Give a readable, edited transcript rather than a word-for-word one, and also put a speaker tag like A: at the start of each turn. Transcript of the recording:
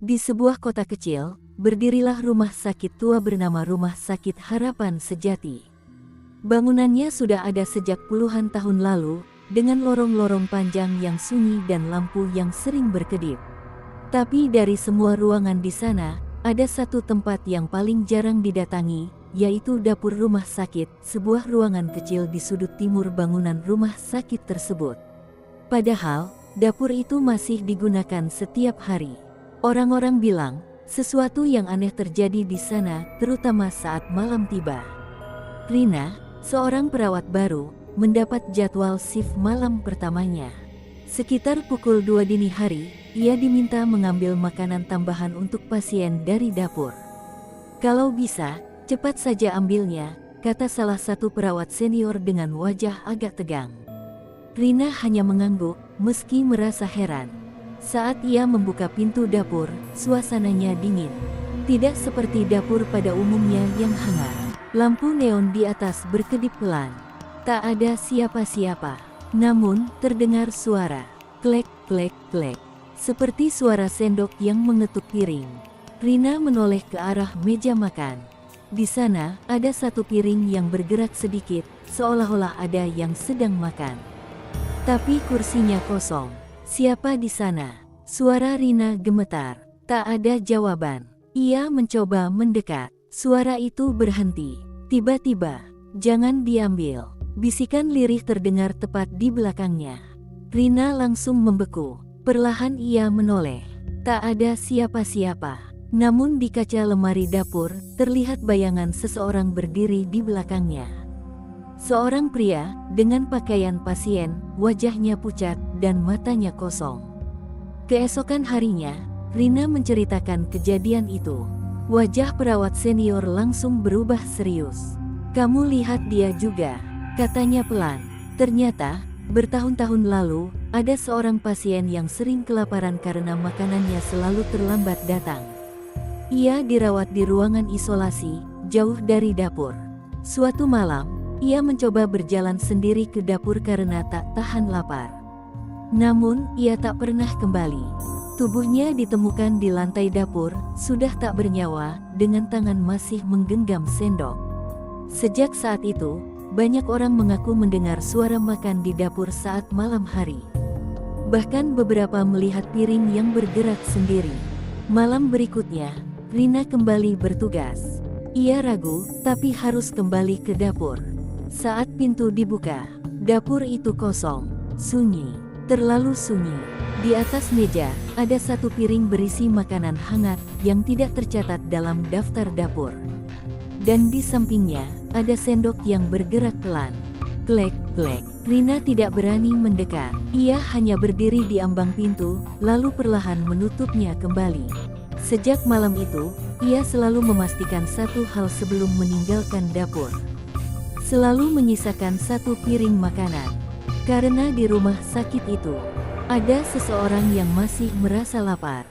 A: Di sebuah kota kecil, berdirilah rumah sakit tua bernama Rumah Sakit Harapan Sejati. Bangunannya sudah ada sejak puluhan tahun lalu, dengan lorong-lorong panjang yang sunyi dan lampu yang sering berkedip. Tapi dari semua ruangan di sana, ada satu tempat yang paling jarang didatangi, yaitu dapur rumah sakit, sebuah ruangan kecil di sudut timur bangunan rumah sakit tersebut. Padahal, dapur itu masih digunakan setiap hari. Orang-orang bilang, sesuatu yang aneh terjadi di sana, terutama saat malam tiba. Rina, seorang perawat baru, mendapat jadwal shift malam pertamanya. Sekitar pukul 2 dini hari, ia diminta mengambil makanan tambahan untuk pasien dari dapur. "Kalau bisa, cepat saja ambilnya," kata salah satu perawat senior dengan wajah agak tegang. Rina hanya mengangguk, meski merasa heran. Saat ia membuka pintu dapur, suasananya dingin. Tidak seperti dapur pada umumnya yang hangat. Lampu neon di atas berkedip pelan. Tak ada siapa-siapa. Namun, terdengar suara. Klek, klek, klek. Seperti suara sendok yang mengetuk piring. Rina menoleh ke arah meja makan. Di sana, ada satu piring yang bergerak sedikit, seolah-olah ada yang sedang makan. Tapi kursinya kosong. "Siapa di sana?" Suara Rina gemetar. Tak ada jawaban. Ia mencoba mendekat. Suara itu berhenti. Tiba-tiba, "Jangan diambil." Bisikan lirih terdengar tepat di belakangnya. Rina langsung membeku. Perlahan ia menoleh. Tak ada siapa-siapa. Namun di kaca lemari dapur, terlihat bayangan seseorang berdiri di belakangnya. Seorang pria, dengan pakaian pasien, wajahnya pucat, dan matanya kosong. Keesokan harinya, Rina menceritakan kejadian itu. Wajah perawat senior langsung berubah serius. "Kamu lihat dia juga," katanya pelan. Ternyata, bertahun-tahun lalu, ada seorang pasien yang sering kelaparan karena makanannya selalu terlambat datang. Ia dirawat di ruangan isolasi, jauh dari dapur. Suatu malam, ia mencoba berjalan sendiri ke dapur karena tak tahan lapar. Namun, ia tak pernah kembali. Tubuhnya ditemukan di lantai dapur, sudah tak bernyawa, dengan tangan masih menggenggam sendok. Sejak saat itu, banyak orang mengaku mendengar suara makan di dapur saat malam hari. Bahkan beberapa melihat piring yang bergerak sendiri. Malam berikutnya, Rina kembali bertugas. Ia ragu, tapi harus kembali ke dapur. Saat pintu dibuka, dapur itu kosong, sunyi, terlalu sunyi. Di atas meja, ada satu piring berisi makanan hangat yang tidak tercatat dalam daftar dapur. Dan di sampingnya, ada sendok yang bergerak pelan. Klek, klek. Rina tidak berani mendekat. Ia hanya berdiri di ambang pintu, lalu perlahan menutupnya kembali. Sejak malam itu, ia selalu memastikan satu hal sebelum meninggalkan dapur. Selalu menyisakan satu piring makanan. Karena di rumah sakit itu, ada seseorang yang masih merasa lapar.